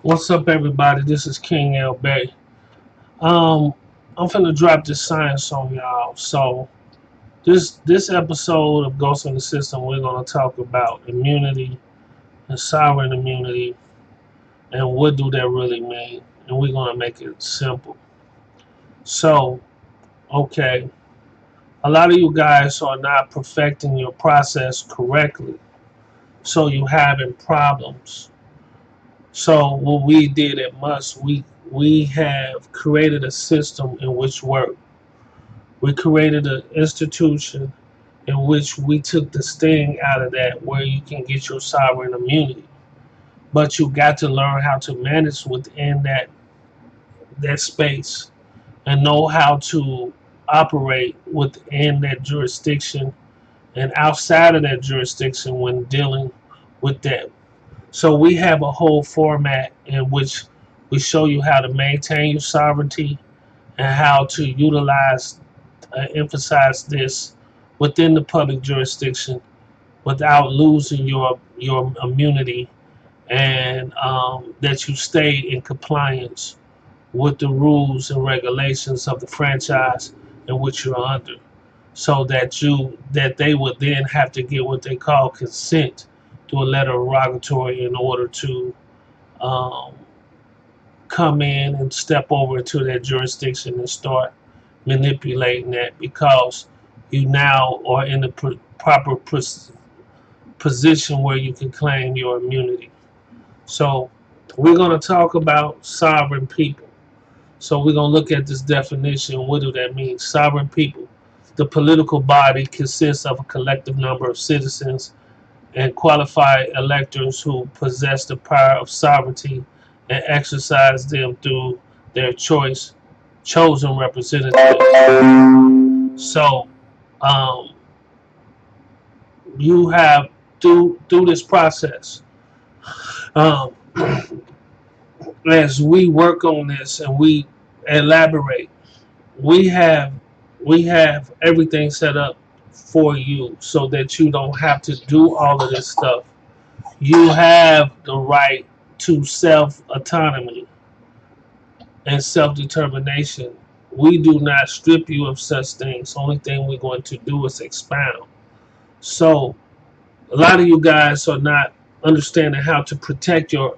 What's up, everybody? This is King L Bay. Um, I'm finna drop this science on y'all. So this episode of Ghost in the System, we're gonna talk about immunity and sovereign immunity and what do that really mean, and we're gonna make it simple. So, okay, a lot of you guys are not perfecting your process correctly, so you having problems. So what we did at Must, we have created a system in which work. We created an institution in which we took the sting out of that, where you can get your sovereign immunity. But you got to learn how to manage within that space and know how to operate within that jurisdiction and outside of that jurisdiction when dealing with that. So we have a whole format in which we show you how to maintain your sovereignty and how to utilize, emphasize this within the public jurisdiction without losing your immunity, and that you stay in compliance with the rules and regulations of the franchise in which you're under, so that they would then have to get what they call consent to a letter of rogatory in order to um, come in and step over into that jurisdiction and start manipulating that, because you now are in the proper position where you can claim your immunity. So we're going to talk about sovereign people. So we're going to look at this definition. What do that mean? Sovereign people. The political body consists of a collective number of citizens and qualified electors who possess the power of sovereignty and exercise them through their chosen representatives. So um, you have through this process, um, as we work on this and we elaborate, we have we have everything set up for you so that you don't have to do all of this stuff. You have the right to self autonomy and self determination. We do not strip you of such things. The only thing we're going to do is expound. So a lot of you guys are not understanding how to protect your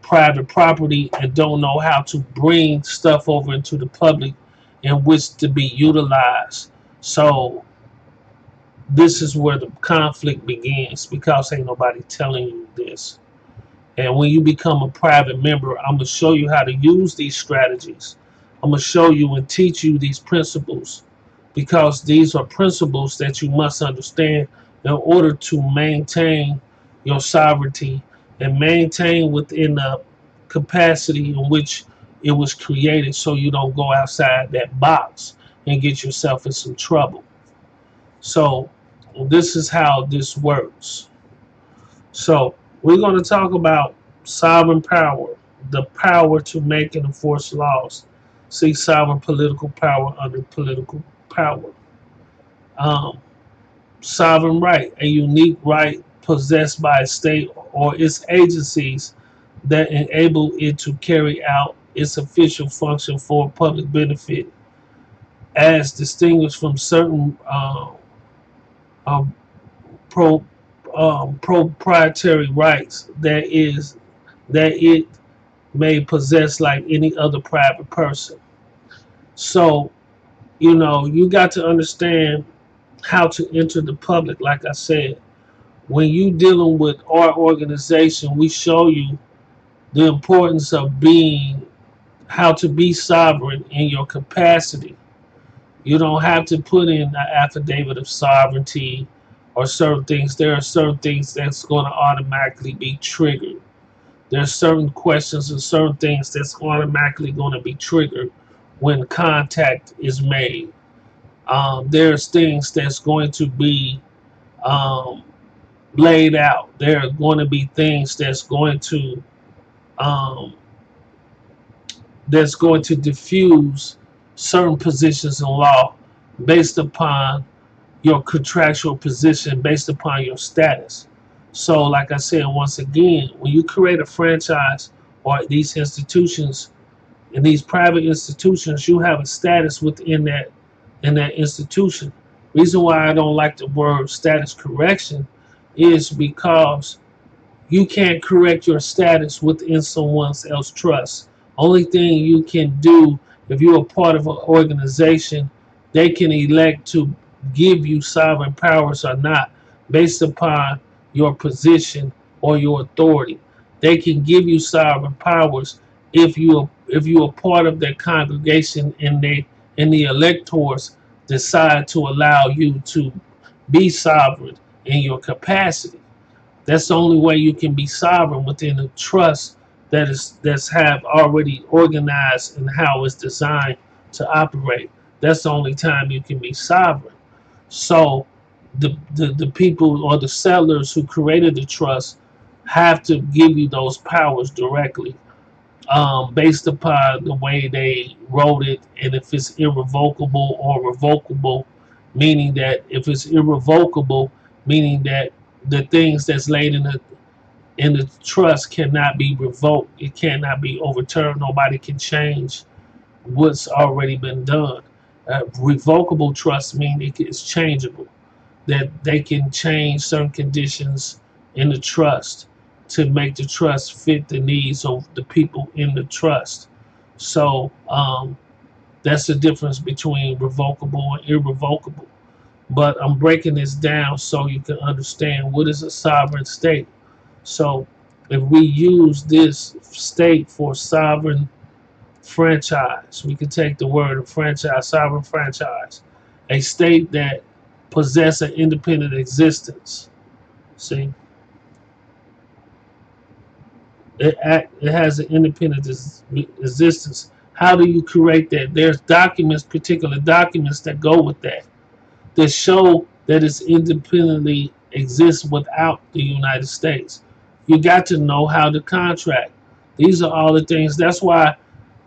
private property and don't know how to bring stuff over into the public in which to be utilized. So this is where the conflict begins, because ain't nobody telling you this. And when you become a private member, I'm going to show you how to use these strategies. I'm going to show you and teach you these principles, because these are principles that you must understand in order to maintain your sovereignty and maintain within the capacity in which it was created, so you don't go outside that box and get yourself in some trouble. So this is how this works. So we're going to talk about sovereign power, the power to make and enforce laws. See, sovereign political power under political power. Um, Sovereign right, a unique right possessed by a state or its agencies that enable it to carry out its official function for public benefit, as distinguished from certain um, pro, proprietary rights that it may possess like any other private person. So, you got to understand how to enter the public. Like I said, when you dealing with our organization, we show you the importance of being, how to be sovereign in your capacity. You don't have to put in an affidavit of sovereignty or certain things. There are certain things that's going to automatically be triggered. There are certain questions and certain things that's automatically going to be triggered when contact is made. There's things that's going to be um, laid out. There are going to be things um, that's going to diffuse certain positions in law based upon your contractual position, based upon your status. So, like I said, once again, when you create a franchise or these institutions. In these private institutions, you have a status within that institution. Reason why I don't like the word status correction is because you can't correct your status within someone else's trust. Only thing you can do, if you're a part of an organization, they can elect to give you sovereign powers or not based upon your position or your authority. They can give you sovereign powers if you are part of their congregation and the electors decide to allow you to be sovereign in your capacity. That's the only way you can be sovereign within a trust that's have already organized and how it's designed to operate. That's the only time you can be sovereign. So the people or the settlers who created the trust have to give you those powers directly, based upon the way they wrote it, and if it's irrevocable or revocable, meaning that if it's irrevocable, meaning that the things that's laid in the trust cannot be revoked. It cannot be overturned. Nobody can change what's already been done. Revocable trust means it's changeable, that they can change certain conditions in the trust to make the trust fit the needs of the people in the trust. So that's the difference between revocable and irrevocable. But I'm breaking this down so you can understand what is a sovereign state. So if we use this state for sovereign franchise, we can take the word of franchise, sovereign franchise, a state that possess an independent existence. See, it has an independent existence. How do you create that? There's documents, particular documents that go with that show that it's independently exists without the United States. You got to know how to contract. These are all the things. That's why a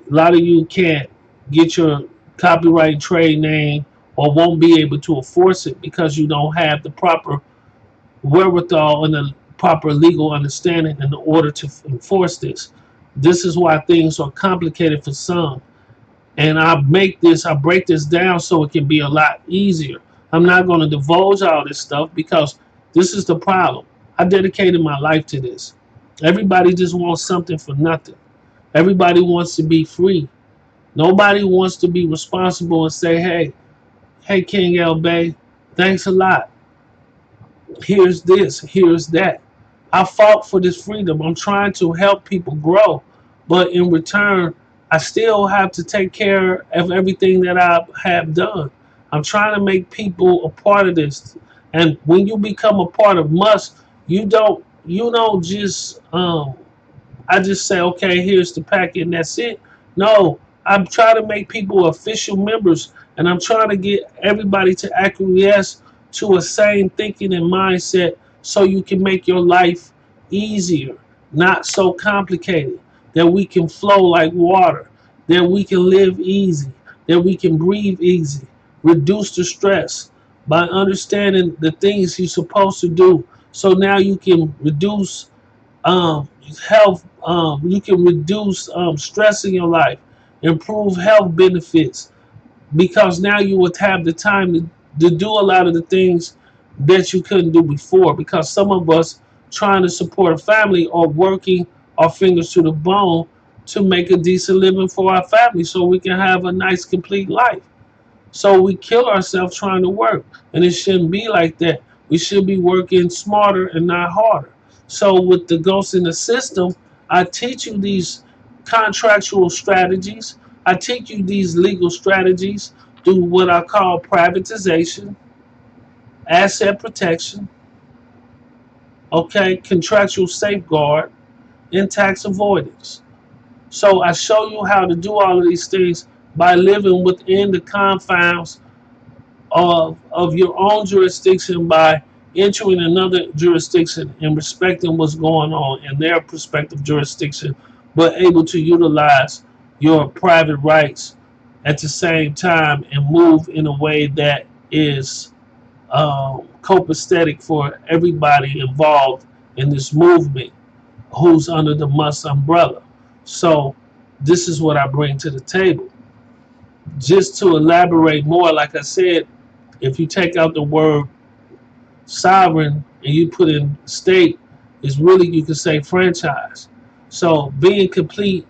lot of you can't get your copyright trade name or won't be able to enforce it because you don't have the proper wherewithal and the proper legal understanding in order to enforce this. This is why things are complicated for some. And I break this down so it can be a lot easier. I'm not going to divulge all this stuff because this is the problem. I dedicated my life to this. Everybody just wants something for nothing. Everybody wants to be free. Nobody wants to be responsible and say, hey, King L Bay, thanks a lot. Here's this, here's that. I fought for this freedom. I'm trying to help people grow. But in return, I still have to take care of everything that I have done. I'm trying to make people a part of this. And when you become a part of Musk, you don't just I just say, okay, here's the packet and that's it. No, I'm trying to make people official members, and I'm trying to get everybody to acquiesce to a sane thinking and mindset so you can make your life easier, not so complicated, that we can flow like water, that we can live easy, that we can breathe easy, reduce the stress by understanding the things you're supposed to do. So now you can reduce health, you can reduce stress in your life, improve health benefits, because now you would have the time to do a lot of the things that you couldn't do before, because some of us trying to support a family or working our fingers to the bone to make a decent living for our family so we can have a nice complete life. So we kill ourselves trying to work, and it shouldn't be like that. We should be working smarter and not harder. So with the Ghost in the System, I teach you these contractual strategies. I teach you these legal strategies through what I call privatization, asset protection, okay, contractual safeguard, and tax avoidance. So I show you how to do all of these things by living within the confines of your own jurisdiction, by entering another jurisdiction and respecting what's going on in their prospective jurisdiction, but able to utilize your private rights at the same time and move in a way that is copacetic for everybody involved in this movement who's under the Musk umbrella. So this is what I bring to the table. Just to elaborate more, like I said, if you take out the word sovereign and you put in state, is really, you could say, franchise. So being complete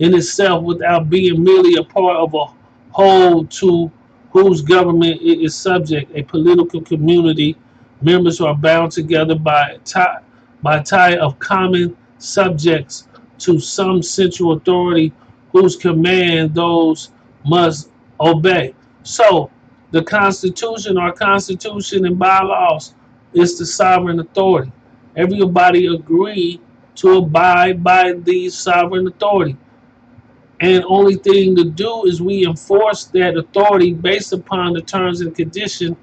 in itself without being merely a part of a whole to whose government it is subject, a political community. Members are bound together by tie of common subjects to some central authority whose command those must obey. So the Constitution and bylaws is the sovereign authority. Everybody agree to abide by the sovereign authority. And only thing to do is we enforce that authority based upon the terms and condition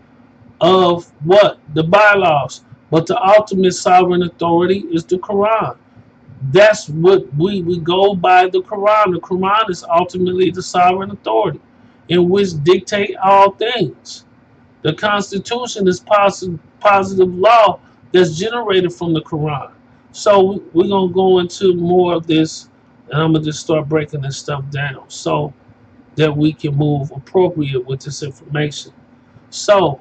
of what? The bylaws. But the ultimate sovereign authority is the Quran. That's what we go by, the Quran. The Quran is ultimately the sovereign authority in which dictate all things. The Constitution is positive law that's generated from the Quran. So we're going to go into more of this, and I'm going to just start breaking this stuff down so that we can move appropriate with this information. So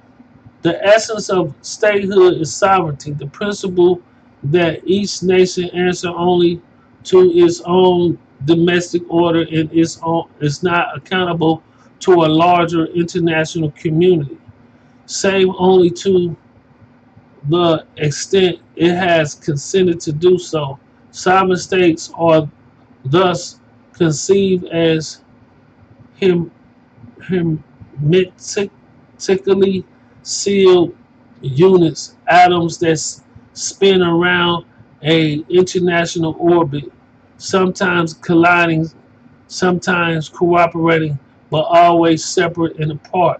the essence of statehood is sovereignty, the principle that each nation answer only to its own domestic order and is not accountable to a larger international community, save only to the extent it has consented to do so. Sovereign states are thus conceived as hermetically sealed units, atoms that spin around a international orbit, sometimes colliding, sometimes cooperating, but always separate and apart.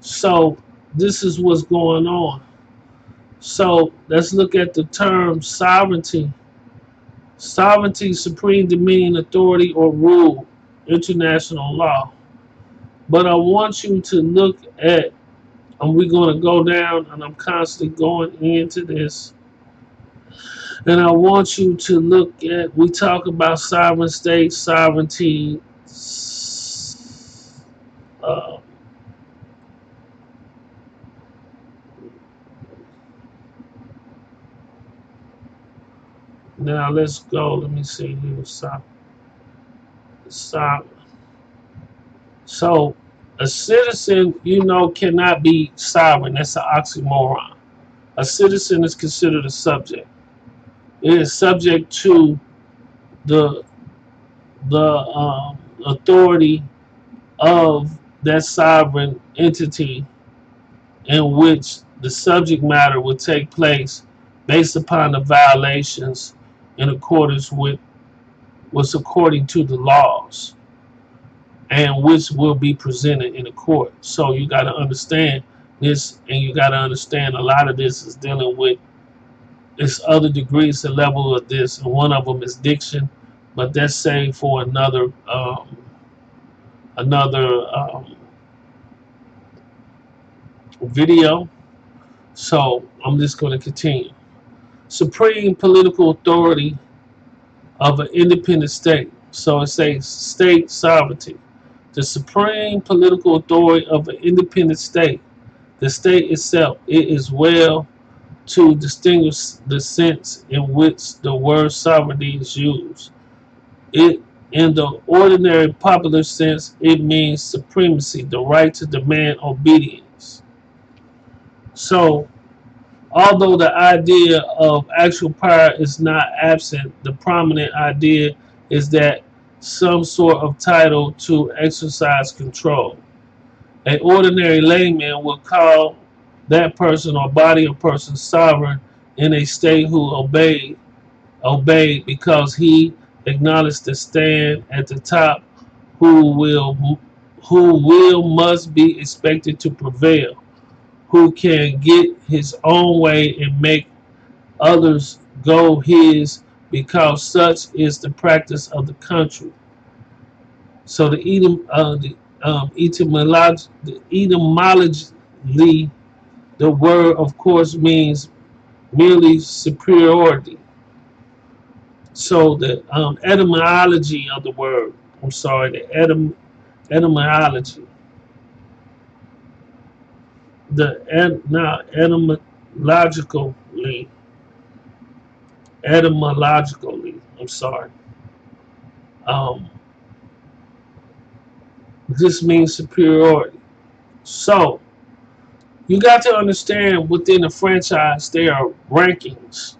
So this is what's going on. So let's look at the term sovereignty. Sovereignty, supreme dominion, authority, or rule, international law. But I want you to look at, and we're going to go down, and I'm constantly going into this. And I want you to look at, we talk about sovereign states, sovereignty, uh, now let's go, let me see here, so a citizen, cannot be sovereign. That's an oxymoron. A citizen is considered a subject. It is subject to the authority of that sovereign entity in which the subject matter would take place based upon the violations in accordance with what's according to the laws and which will be presented in the court. So you got to understand this, and you got to understand a lot of this is dealing with its other degrees and level of this, and one of them is diction, but that's saved for another video. So I'm just going to continue. Supreme political authority of an independent state. So it says state sovereignty. The supreme political authority of an independent state. The state itself. It is well to distinguish the sense in which the word sovereignty is used. It, in the ordinary popular sense, it means supremacy, the right to demand obedience. So, although the idea of actual power is not absent, the prominent idea is that some sort of title to exercise control. An ordinary layman will call that person or body of person sovereign in a state who obeyed because he acknowledged the stand at the top who must be expected to prevail, who can get his own way and make others go his, because such is the practice of the country. So etymologically, the word, of course, means merely superiority. So the etymology of the word, I'm sorry, the etymology, now etymologically, I'm sorry, um, this means superiority. So you got to understand within the franchise there are rankings,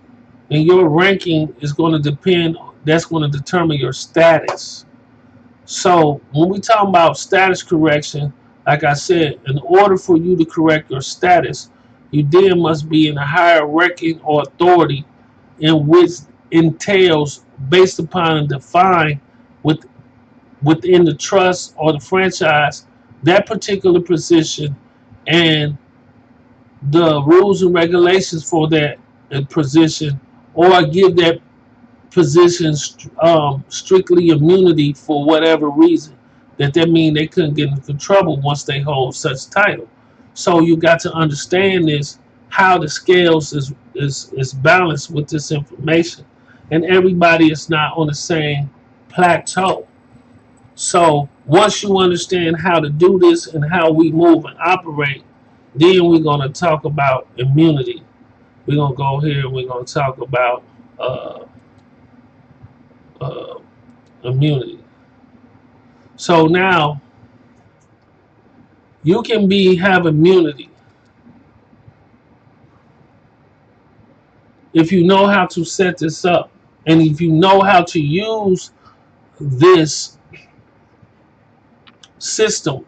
and your ranking is going to depend. That's going to determine your status. So when we talk about status correction, like I said, in order for you to correct your status, you then must be in a higher ranking or authority, in which entails based upon and defined with within the trust or the franchise that particular position and the rules and regulations for that position, or give that position strictly immunity for whatever reason. That mean they couldn't get into trouble once they hold such title. So you got to understand this, how the scales is balanced with this information, and everybody is not on the same plateau. So once you understand how to do this and how we move and operate, then we're going to talk about immunity. We're going to go here and we're going to talk about uh, uh, immunity. So now you can have immunity if you know how to set this up, and if you know how to use this system.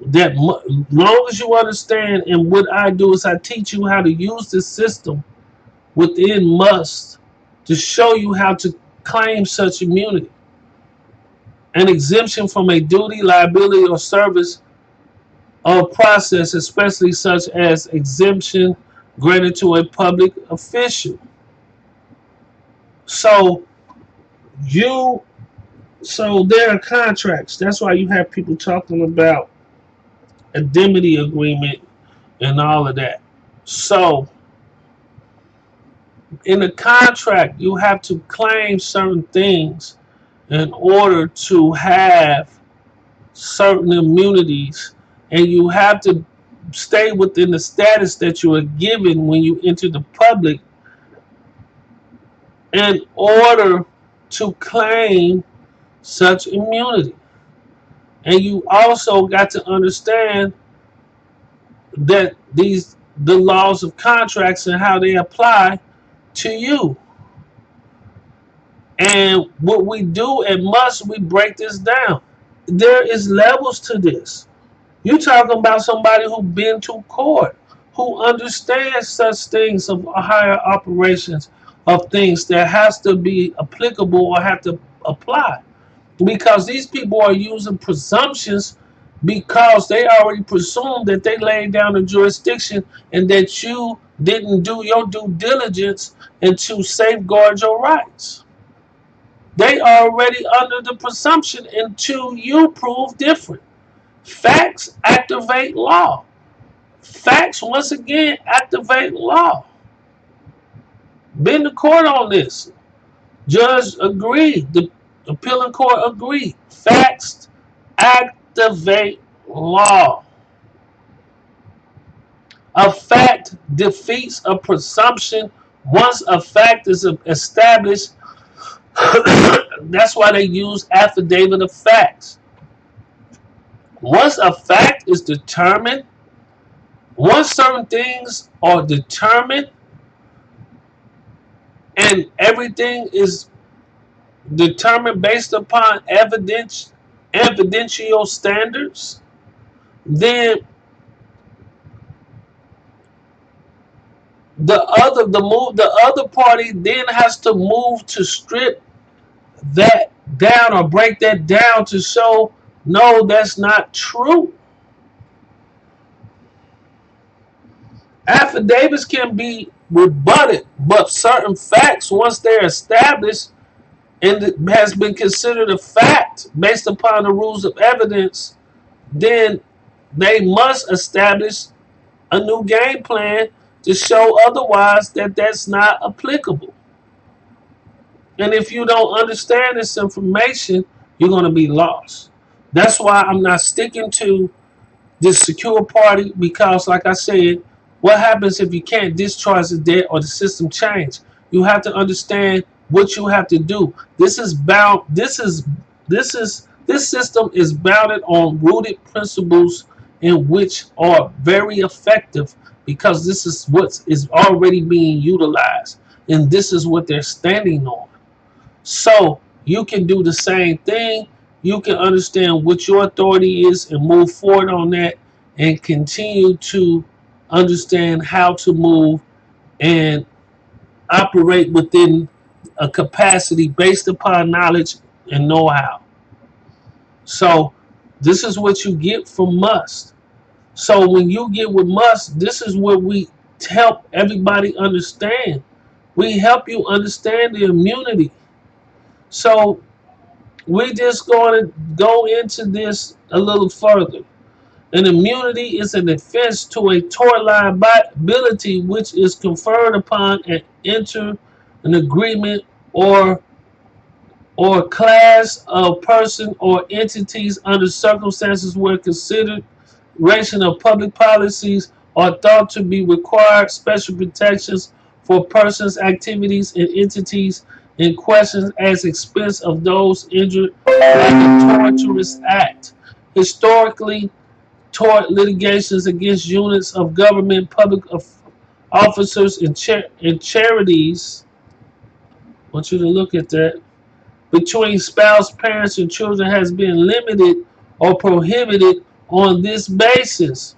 That long as you understand, and what I do is I teach you how to use this system within must to show you how to claim such immunity. An exemption from a duty, liability, or service of process, especially such as exemption granted to a public official. So you so there are contracts. That's why you have people talking about indemnity agreement and all of that. So in the contract, you have to claim certain things in order to have certain immunities, and you have to stay within the status that you are given when you enter the public in order to claim such immunity. And you also got to understand that the laws of contracts and how they apply to you. And what we do and must, we break this down. There is levels to this. You talking about somebody who been to court, who understands such things of higher operations of things that has to be applicable or have to apply. Because these people are using presumptions, because they already presume that they laid down a jurisdiction and that you didn't do your due diligence and to safeguard your rights. They are already under the presumption until you prove different. Facts activate law. Facts, once again, activate law. Been to court on this. Judge agreed. The appealing court agreed. Facts activate law. A fact defeats a presumption once a fact is established. That's why they use affidavit of facts. Once a fact is determined, once certain things are determined and everything is determined based upon evidential standards, then the other party then has to move to strip that down or break that down to show no, that's not true. Affidavits can be rebutted, but certain facts, once they're established and it has been considered a fact based upon the rules of evidence, then they must establish a new game plan to show otherwise that that's not applicable. And if you don't understand this information, you're going to be lost. That's why I'm not sticking to this secure party, because, like I said, what happens if you can't discharge the debt or the system change? You have to understand what you have to do. This is bound. This system is bounded on rooted principles in which are very effective, because this is what is already being utilized, and this is what they're standing on. So you can do the same thing. You can understand what your authority is and move forward on that, and continue to understand how to move and operate within a capacity based upon knowledge and know-how. So this is what you get from Must. So when you get with Must, this is what we help everybody understand. We help you understand the immunity. So we're just going to go into this a little further. An immunity is a defense to a tort liability which is conferred upon an agreement or class of person or entities under circumstances where consideration of public policies are thought to be required special protections for persons, activities, and entities in question as expense of those injured by the tortious act. Historically, tort litigations against units of government, public officers, and charities. I want you to look at that. Between spouse, parents, and children has been limited or prohibited on this basis.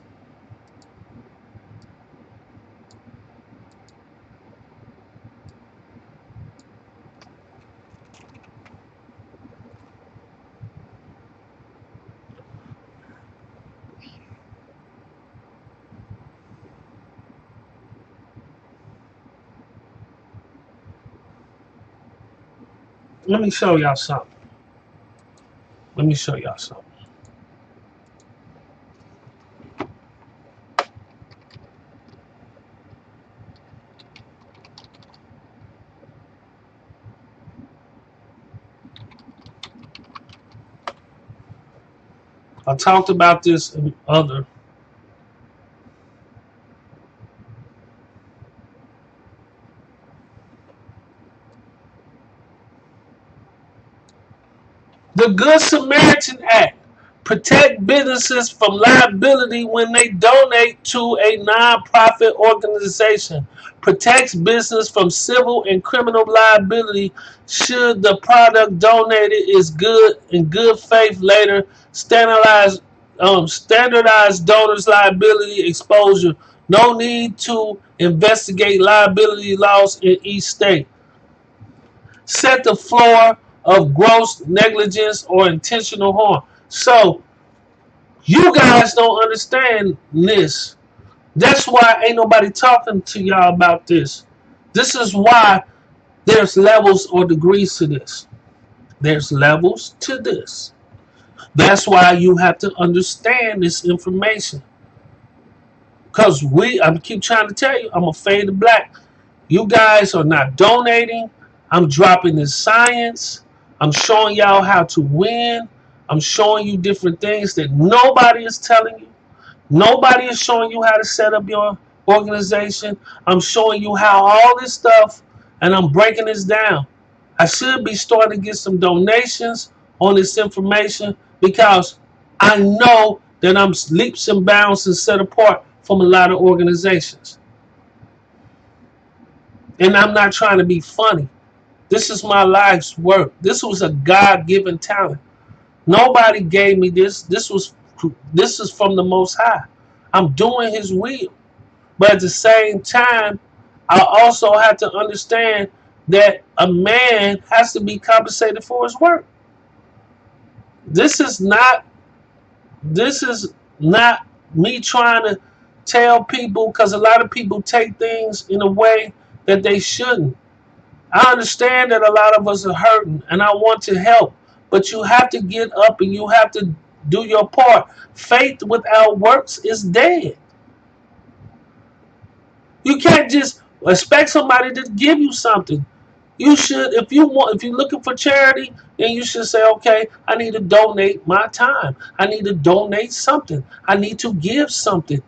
Let me show y'all something. Let me show y'all something. I talked about this in other. The Good Samaritan Act protect businesses from liability when they donate to a non-profit organization. Protects business from civil and criminal liability should the product donated is good in good faith later. Standardized donors liability exposure. No need to investigate liability laws in each state. Set the floor of gross negligence or intentional harm. So you guys don't understand this. That's why ain't nobody talking to y'all about this. This is why there's levels or degrees to this. There's levels to this. That's why you have to understand this information. Because I keep trying to tell you, I'm a fade to black. You guys are not donating. I'm dropping the science. I'm showing y'all how to win. I'm showing you different things that nobody is telling you. Nobody is showing you how to set up your organization. I'm showing you how all this stuff, and I'm breaking this down. I should be starting to get some donations on this information, because I know that I'm leaps and bounds and set apart from a lot of organizations. And I'm not trying to be funny. This is my life's work. This was a God-given talent. Nobody gave me this. This is from the Most High. I'm doing His will. But at the same time, I also have to understand that a man has to be compensated for his work. This is not me trying to tell people, because a lot of people take things in a way that they shouldn't. I understand that a lot of us are hurting, and I want to help, but you have to get up and you have to do your part. Faith without works is dead. You can't just expect somebody to give you something. You should, if you're looking for charity, then you should say, okay, I need to donate my time. I need to donate something. I need to give something.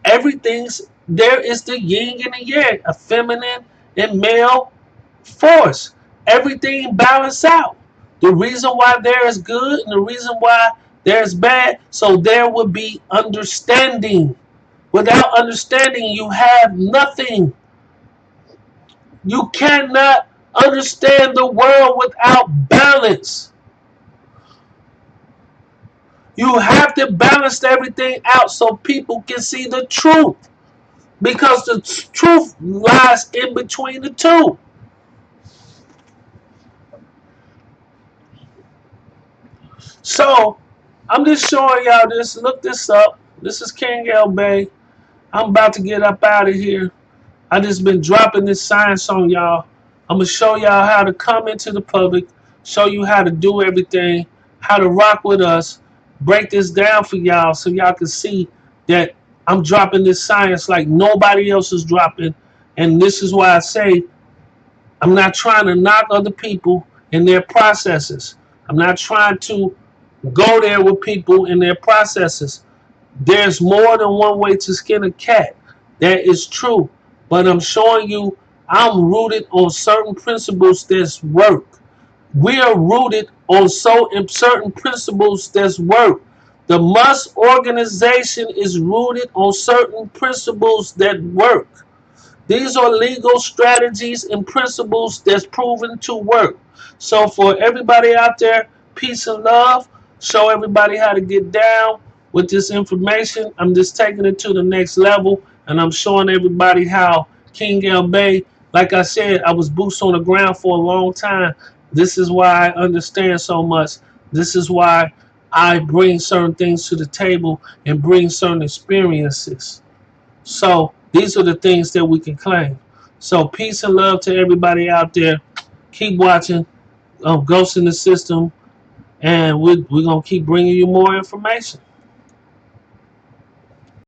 Everything's there is the yin and the yang, a feminine and male force. Everything balanced out. The reason why there is good and the reason why there's bad, so there would be understanding. Without understanding, you have nothing. You cannot understand the world without balance. You have to balance everything out so people can see the truth. Because the truth lies in between the two. So, I'm just showing y'all this. Look this up. This is King L Bay. I'm about to get up out of here. I just been dropping this science on y'all. I'm going to show y'all how to come into the public, show you how to do everything, how to rock with us, break this down for y'all so y'all can see that I'm dropping this science like nobody else is dropping. And this is why I say I'm not trying to knock other people and their processes. I'm not trying to go there with people and their processes. There's more than one way to skin a cat. That is true. But I'm showing you I'm rooted on certain principles that's work. We are rooted on certain principles that's work. The Musk organization is rooted on certain principles that work. These are legal strategies and principles that's proven to work. So for everybody out there, peace and love. Show everybody how to get down with this information. I'm just taking it to the next level, and I'm showing everybody how King L Bay, like I said, I was boots on the ground for a long time. This is why I understand so much. This is why I bring certain things to the table and bring certain experiences. So these are the things that we can claim. So peace and love to everybody out there. Keep watching Ghost in the System, and we're going to keep bringing you more information.